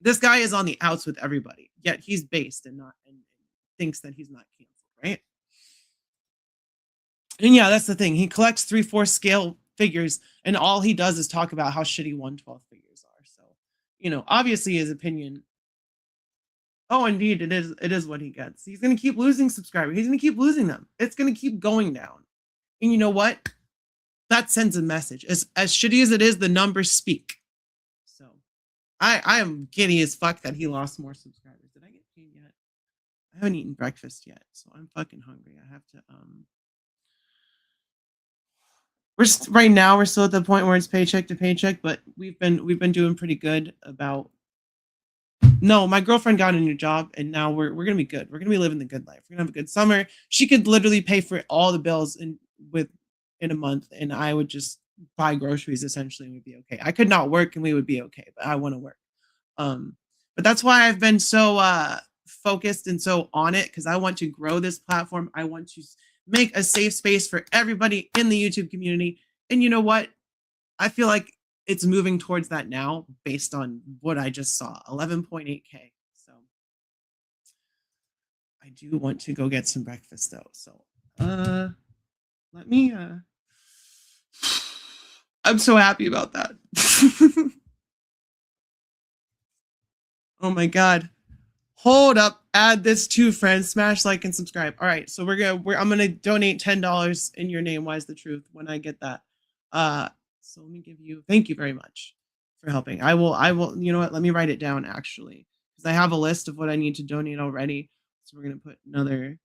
This guy is on the outs with everybody, yet he's based and thinks that he's not canceled, right? And yeah, that's the thing. He collects 3/4 scale figures, and all he does is talk about how shitty 1/12 figures are. So, you know, obviously his opinion. Oh, indeed, it is what he gets. He's gonna keep losing subscribers. He's gonna keep losing them. It's gonna keep going down. And you know what? That sends a message. As shitty as it is, the numbers speak. So I am giddy as fuck that he lost more subscribers. Did I get paid yet? I haven't eaten breakfast yet, so I'm fucking hungry. I have to right now we're still at the point where it's paycheck to paycheck, but we've been doing pretty good about. No, my girlfriend got a new job, and now we're gonna be good. We're gonna be living the good life. We're gonna have a good summer. She could literally pay for all the bills in a month, and I would just buy groceries essentially, and we'd be okay. I could not work, and we would be okay, but I want to work. But that's why I've been so focused and so on it, because I want to grow this platform. I want to make a safe space for everybody in the YouTube community. And you know what? I feel like it's moving towards that now based on what I just saw, 11.8K. So I do want to go get some breakfast though. So let me I'm so happy about that. Oh my God. Hold up. Add this to friends. Smash like and subscribe. All right. So I'm gonna donate $10 in your name, Why's the Truth, when I get that. So let me thank you very much for helping. I will, you know what? Let me write it down actually, because I have a list of what I need to donate already. So we're gonna put another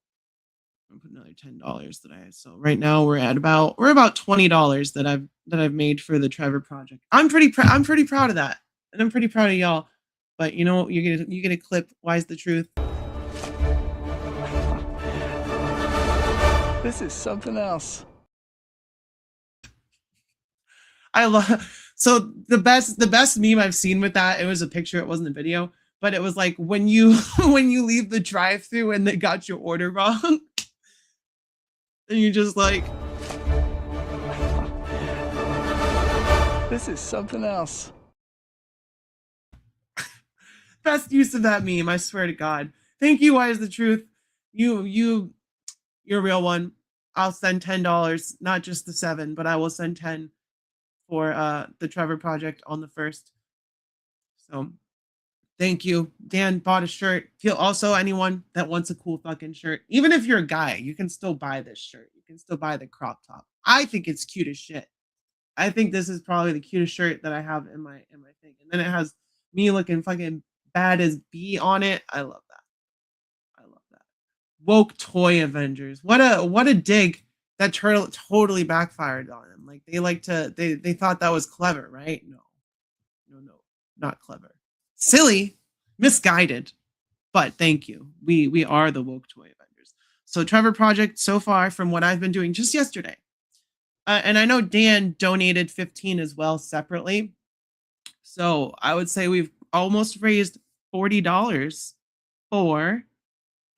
$10 that so right now we're about $20 that I've made for the Trevor project. I'm pretty proud of that. And I'm pretty proud of y'all. But you know, you get a clip, Why's the Truth. This is something else. I love, so the best meme I've seen with that, it was a picture, it wasn't a video, but it was like when you leave the drive-thru and they got your order wrong, and you're just like, This is something else. best use of that meme, I swear to God. Thank you, Why's the Truth. You're a real one. I'll send $10, not just the 7, but I will send 10 for the Trevor project on the 1st. So Thank you. Dan bought a shirt. Feel also anyone that wants a cool fucking shirt, even if you're a guy, you can still buy this shirt. You can still buy the crop top. I think it's cute as shit. I think this is probably the cutest shirt that I have in my thing. And then it has me looking fucking bad as B on it. I love that. I love that. Woke Toy Avengers. What a dig. That totally backfired on them. Like they thought that was clever, right? No, not clever. Silly, misguided, but thank you. We are the Woke Toy Avengers. So Trevor Project so far from what I've been doing just yesterday. And I know Dan donated 15 as well separately. So I would say we've almost raised $40 for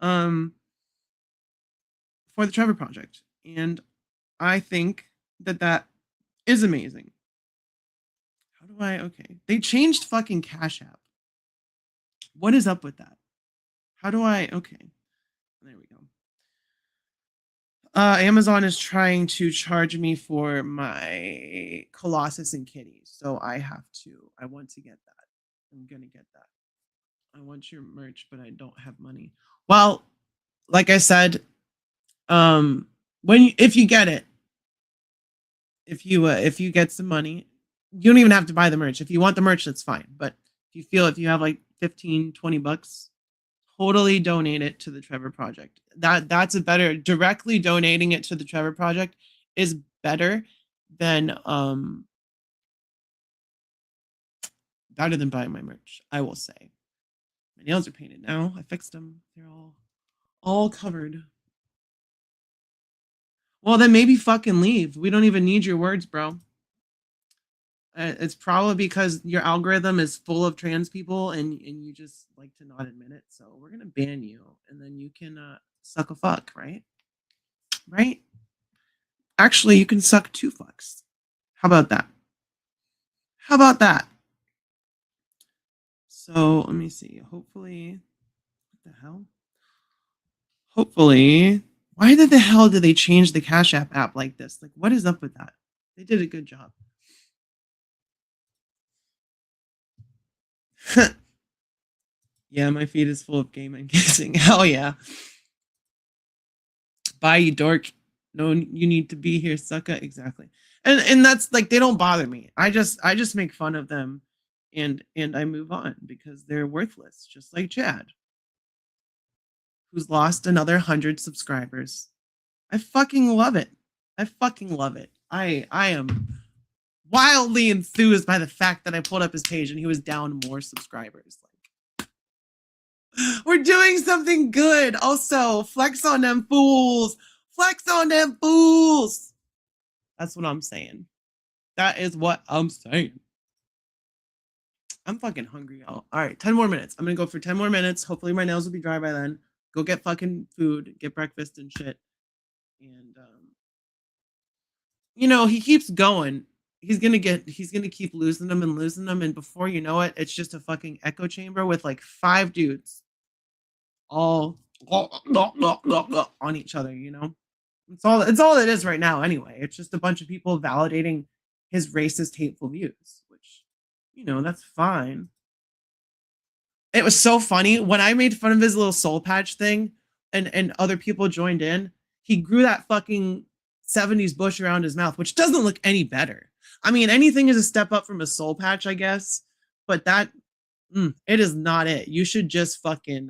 the Trevor Project. And I think that is amazing. How do I, okay. They changed fucking Cash App. What is up with that? How do I, okay. There we go. Amazon is trying to charge me for my Colossus and Kitty. So I want to get that. I'm going to get that. I want your merch, but I don't have money. Well, like I said, if you get it, if you get some money, you don't even have to buy the merch. If you want the merch, that's fine. But if you have like 15, 20 bucks, totally donate it to the Trevor Project. That's a better, directly donating it to the Trevor Project is better than buying my merch, I will say. My nails are painted now. I fixed them. They're all covered. Well, then maybe fucking leave. We don't even need your words, bro. It's probably because your algorithm is full of trans people and you just like to not admit it. So we're going to ban you and then you can suck a fuck, right? Right? Actually, you can suck 2 fucks. How about that? How about that? So let me see. Hopefully, what the hell? Hopefully, why the hell did they change the Cash app like this? Like, what is up with that? They did a good job. Yeah, my feed is full of game and kissing. Hell yeah. Bye, you dork. No, you need to be here, sucker. Exactly. And that's like, they don't bother me. I just make fun of them and I move on because they're worthless, just like Chad, who's lost another 100 subscribers. I fucking love it. I fucking love it. I am wildly enthused by the fact that I pulled up his page and he was down more subscribers. Like, we're doing something good. Also, flex on them fools. Flex on them fools. That's what I'm saying. That is what I'm saying. I'm fucking hungry, y'all. All right, 10 more minutes. I'm gonna go for 10 more minutes. Hopefully my nails will be dry by then. Go get fucking food, get breakfast and shit. And he keeps going. He's gonna keep losing them, and before you know it, it's just a fucking echo chamber with like 5 dudes all on each other, It's all it is right now anyway. It's just a bunch of people validating his racist, hateful views, which, that's fine. It was so funny when I made fun of his little soul patch thing and other people joined in. He grew that fucking 70s bush around his mouth, which doesn't look any better. I mean, anything is a step up from a soul patch, I guess, but that it is not it. You should just fucking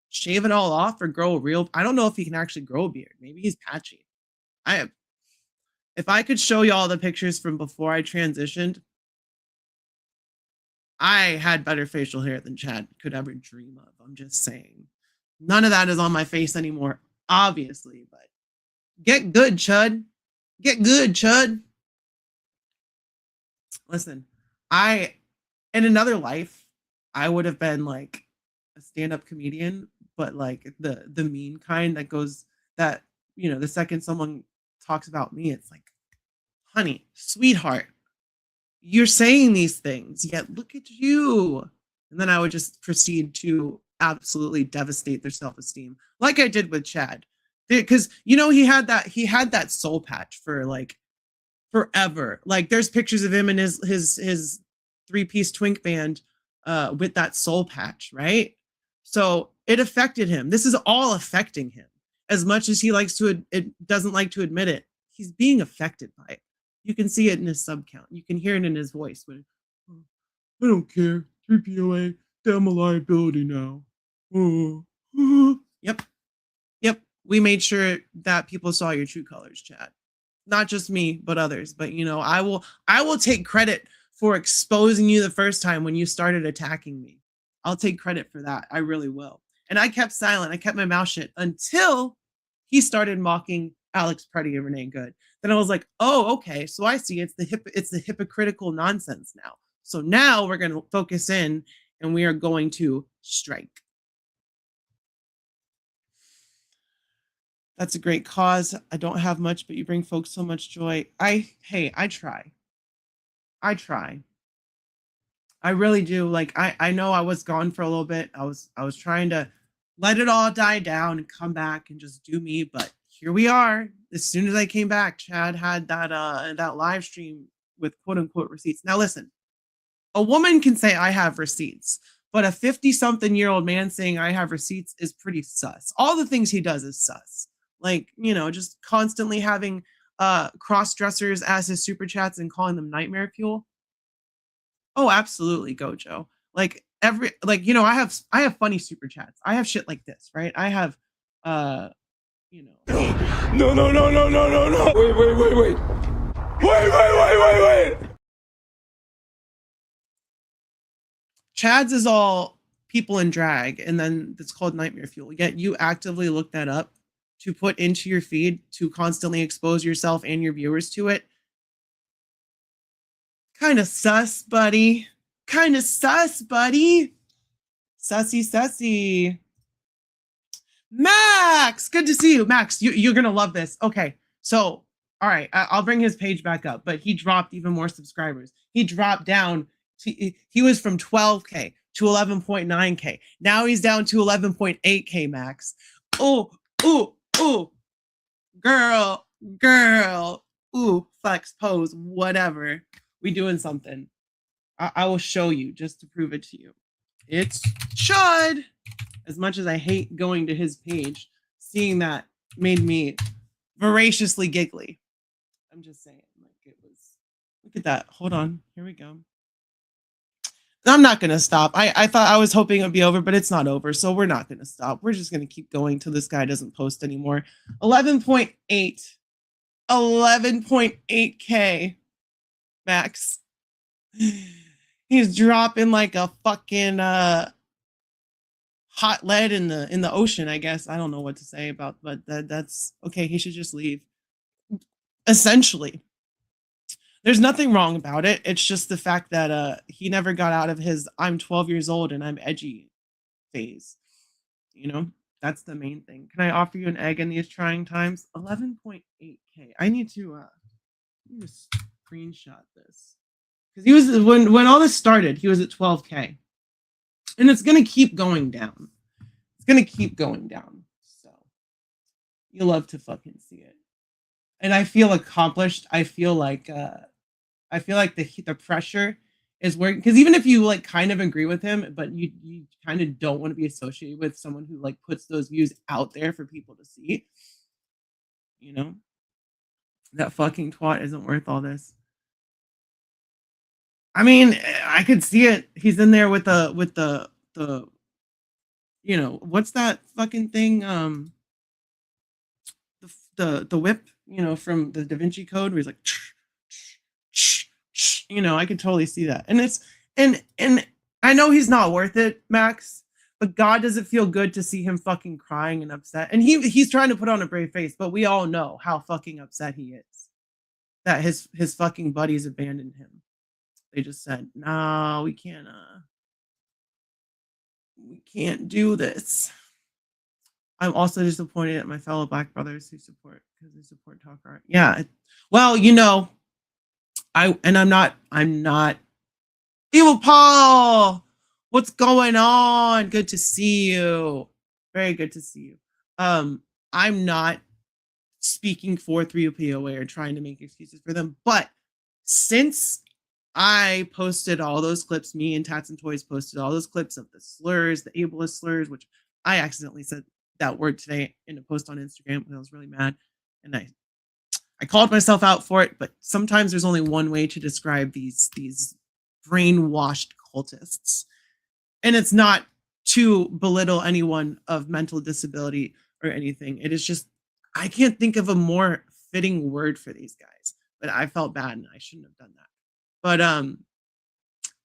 shave it all off or grow a real. I don't know if he can actually grow a beard. Maybe he's patchy. If I could show you all the pictures from before I transitioned, I had better facial hair than Chad could ever dream of. I'm just saying. None of that is on my face anymore, obviously, but get good, Chud. Get good, Chud. Listen, in another life, I would have been like a stand-up comedian, but like the mean kind that the second someone talks about me, it's like, honey, sweetheart, you're saying these things, yet look at you. And then I would just proceed to absolutely devastate their self-esteem, like I did with Chad. Because he had that soul patch for like forever. Like there's pictures of him and his 3-piece twink band with that soul patch, right? So it affected him. This is all affecting him. As much as he doesn't like to admit it, he's being affected by it. You can see it in his sub count. You can hear it in his voice. When, oh, I don't care. 3POA, damn a liability now. Oh. Yep. Yep. We made sure that people saw your true colors, Chad. Not just me, but others. But I will take credit for exposing you the first time when you started attacking me. I'll take credit for that. I really will. And I kept silent. I kept my mouth shut until he started mocking Alex Preddy and Renee Good. Then I was like, oh, okay. So I see it's the hypocritical nonsense now. So now we're going to focus in and we are going to strike. That's a great cause. I don't have much, but you bring folks so much joy. I try. I really do. Like I know I was gone for a little bit. I was trying to let it all die down and come back and just do me, but here we are. As soon as I came back, Chad had that live stream with quote unquote receipts. Now listen, a woman can say I have receipts, but a 50-something-year-old man saying I have receipts is pretty sus. All the things he does is sus. Like, just constantly having cross-dressers as his super chats and calling them nightmare fuel. Oh, absolutely, Gojo. I have funny super chats. I have shit like this, right? I have No. Wait. Wait. Chad's is all people in drag, and then it's called nightmare fuel. Yet you actively look that up to put into your feed to constantly expose yourself and your viewers to it. Kind of sus, buddy. Sussy. Max, good to see you. Max, you're going to love this. Okay, so, all right, I'll bring his page back up, but he dropped even more subscribers. He dropped down. He was from 12K to 11.9K. Now he's down to 11.8K, Max. Oh, girl. Ooh, flex, pose, whatever. We doing something. I will show you just to prove it to you. It's Chud. As much as I hate going to his page, seeing that made me voraciously giggly. I'm just saying, look at that. Hold on. Here we go. I'm not going to stop. I was hoping it would be over, but it's not over. So we're not going to stop. We're just going to keep going till this guy doesn't post anymore. 11.8K Max. He's dropping like a fucking hot lead in the ocean, I guess. I don't know what to say about, but that's okay. He should just leave. Essentially. There's nothing wrong about it. It's just the fact that he never got out of his I'm 12 years old and I'm edgy phase. That's the main thing. Can I offer you an egg in these trying times? 11.8K. I need to screenshot this. Because he was when all this started, he was at 12K. And it's gonna keep going down. So you love to fucking see it. And I feel accomplished. I feel like the pressure is working, because even if you kind of agree with him, but you kind of don't want to be associated with someone who puts those views out there for people to see. That fucking twat isn't worth all this. I mean, I could see it. He's in there with the what's that fucking thing? The whip, from the Da Vinci Code, where he's like, I could totally see that. And and I know he's not worth it, Max, but God, does it feel good to see him fucking crying and upset? And he's trying to put on a brave face, but we all know how fucking upset he is that his fucking buddies abandoned him. They just said, no, we can't do this. I'm also disappointed at my fellow Black brothers who support talk art. Yeah. Well, I'm not Evil Paul. What's going on? Good to see you. Very good to see you. I'm not speaking for 3POA or trying to make excuses for them, but since I posted all those clips. Me and Tats and Toys posted all those clips of the slurs, the ableist slurs, which I accidentally said that word today in a post on Instagram, and I was really mad. And I called myself out for it. But sometimes there's only one way to describe these brainwashed cultists, and it's not to belittle anyone of mental disability or anything. It is just I can't think of a more fitting word for these guys. But I felt bad, and I shouldn't have done that. But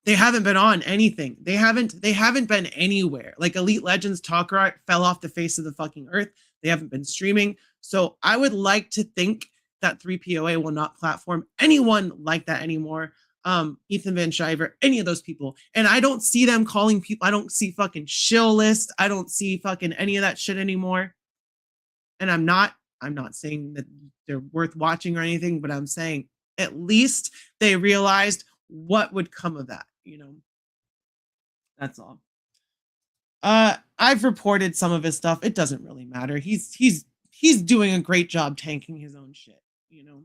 they haven't been on anything. They haven't been anywhere. Like Elite Legends Talker Art fell off the face of the fucking earth. They haven't been streaming. So I would like to think that 3POA will not platform anyone like that anymore. Ethan Van Shiver, any of those people. And I don't see them calling people. I don't see fucking shill list. I don't see fucking any of that shit anymore. And I'm not saying that they're worth watching or anything, but I'm saying at least they realized what would come of that, you know. That's all. I've reported some of his stuff. It doesn't really matter. He's doing a great job tanking his own shit, you know.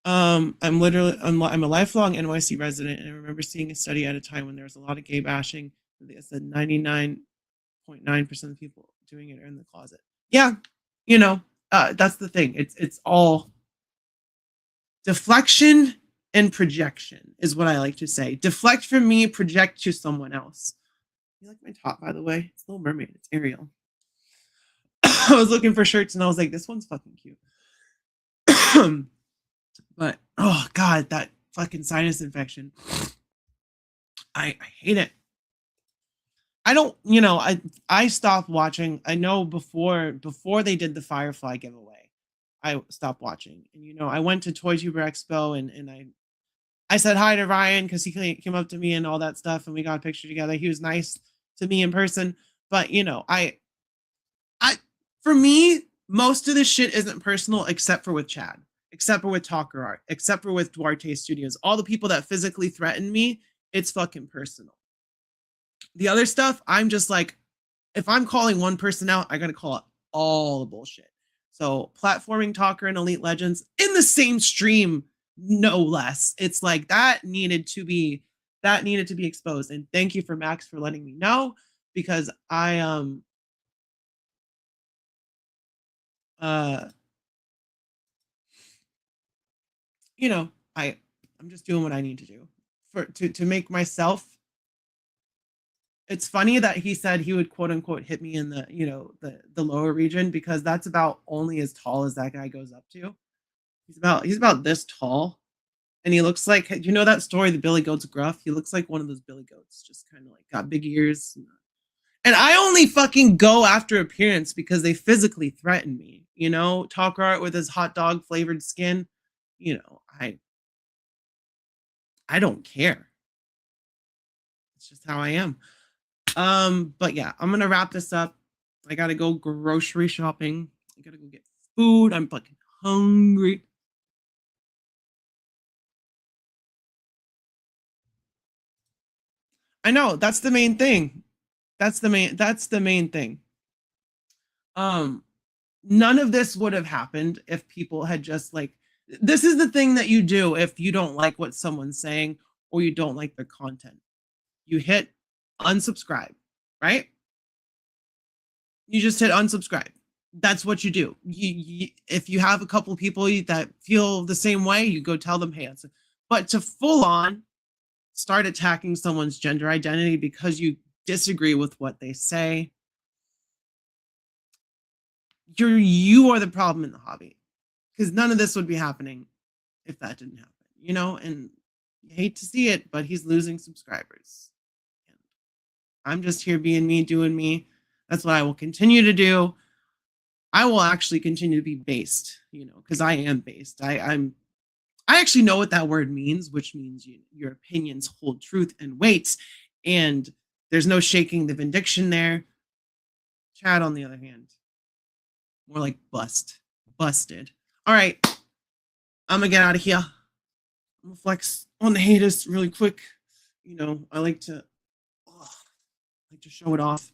I'm a lifelong NYC resident, and I remember seeing a study at a time when there was a lot of gay bashing. They said 99.9% of people doing it are in the closet. Yeah, you know, that's the thing. It's all deflection and projection is what I like to say. Deflect from me, project to someone else. You like my top, by the way? It's Little Mermaid. It's Ariel. I was looking for shirts and I was like, this one's fucking cute. But oh god, that fucking sinus infection. I hate it. I don't, you know, I stopped watching. I know before they did the Firefly giveaway, I stopped watching. And you know, I went to ToyTuber Expo and I said hi to Ryan because he came up to me and all that stuff, and we got a picture together. He was nice to me in person, but you know, I for me, most of this shit isn't personal except for with Chad, except for with Talker Art, except for with Duarte Studios. All the people that physically threaten me, it's fucking personal. The other stuff, I'm just like, if I'm calling one person out, I gotta call out all the bullshit. So platforming Talker and Elite Legends in the same stream, no less. It's like that needed to be exposed. And thank you for Max for letting me know, because you know, I'm just doing what I need to do to make myself. It's funny that he said he would quote unquote hit me in the, you know, the lower region, because that's about only as tall as that guy goes up to. He's about this tall, and he looks like, you know that story, the Billy Goat's Gruff? He looks like one of those Billy Goats, just kind of like got big ears. And I only fucking go after appearance because they physically threaten me. You know, Talker Art with his hot dog flavored skin. You know, I don't care. It's just how I am. But yeah, I'm gonna wrap this up. I gotta go grocery shopping. I gotta go get food. I'm fucking hungry. I know, that's the main thing. That's the main thing. None of this would have happened if people had just like, this is the thing that you do if you don't like what someone's saying or you don't like their content. You hit unsubscribe, right? You just hit unsubscribe. That's what you do. If you have a couple of people that feel the same way, you go tell them, hey, but to full on start attacking someone's gender identity because you disagree with what they say, you are the problem in the hobby, because none of this would be happening if that didn't happen, you know. And you hate to see it, but he's losing subscribers. And I'm just here being me, doing me. That's what I will continue to do. I will actually continue to be based, you know, because I am based. I actually know what that word means, which means your opinions hold truth and weight, and there's no shaking the vindication there. Chad, on the other hand, more like busted. All right, I'm gonna get out of here. I'm gonna flex on the haters really quick. You know, I like to show it off.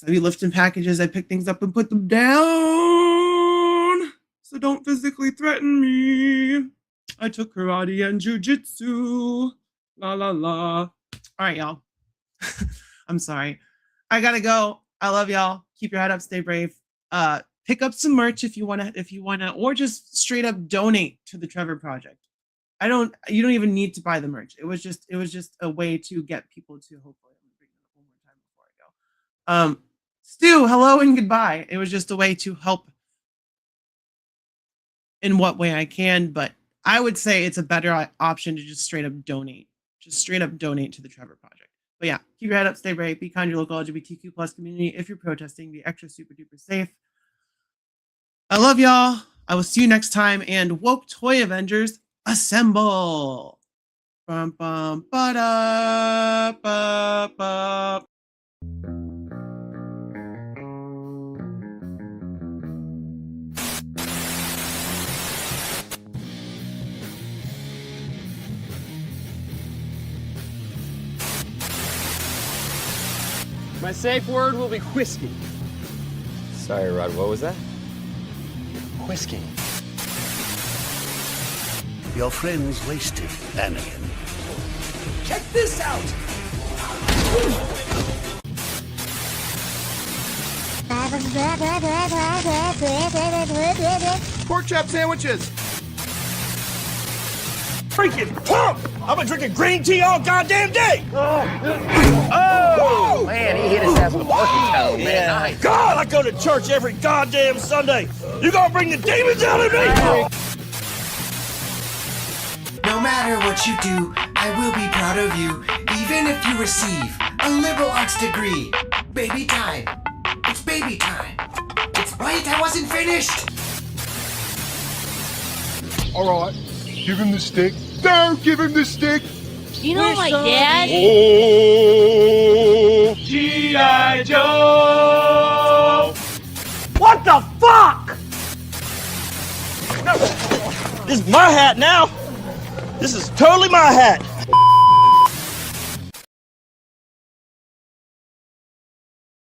I be lifting packages, I pick things up and put them down. So don't physically threaten me. I took karate and jujitsu. La la la. All right, y'all. I'm sorry. I gotta go. I love y'all. Keep your head up. Stay brave. Pick up some merch if you wanna, or just straight up donate to the Trevor Project. You don't even need to buy the merch. It was just a way to get people to hopefully. I'm gonna bring it up one more time before I go. Stu, hello and goodbye. It was just a way to help in what way I can, but I would say it's a better option to just straight up donate. Just straight up donate to the Trevor Project. But yeah, keep your head up, stay brave, be kind to your local LGBTQ plus community. If you're protesting, be extra super duper safe. I love y'all. I will see you next time. And woke Toy Avengers, assemble. Bum bum ba da ba ba. My safe word will be whiskey. Sorry, Rod, what was that? Whiskey. Your friend's wasted, Anakin. Check this out! Pork chop sandwiches! Freaking pump! I've been drinking green tea all goddamn day! Oh, man, he hit his ass with a porky toe, man. Nice. God, I go to church every goddamn Sunday! You gonna bring the demons out of me? No matter what you do, I will be proud of you, even if you receive a liberal arts degree. Baby time. It's baby time. Wait, I wasn't finished! Alright, give him the stick. Don't give him the stick! You know my dad? Oh! G.I. Joe! What the fuck? This is my hat now. This is totally my hat.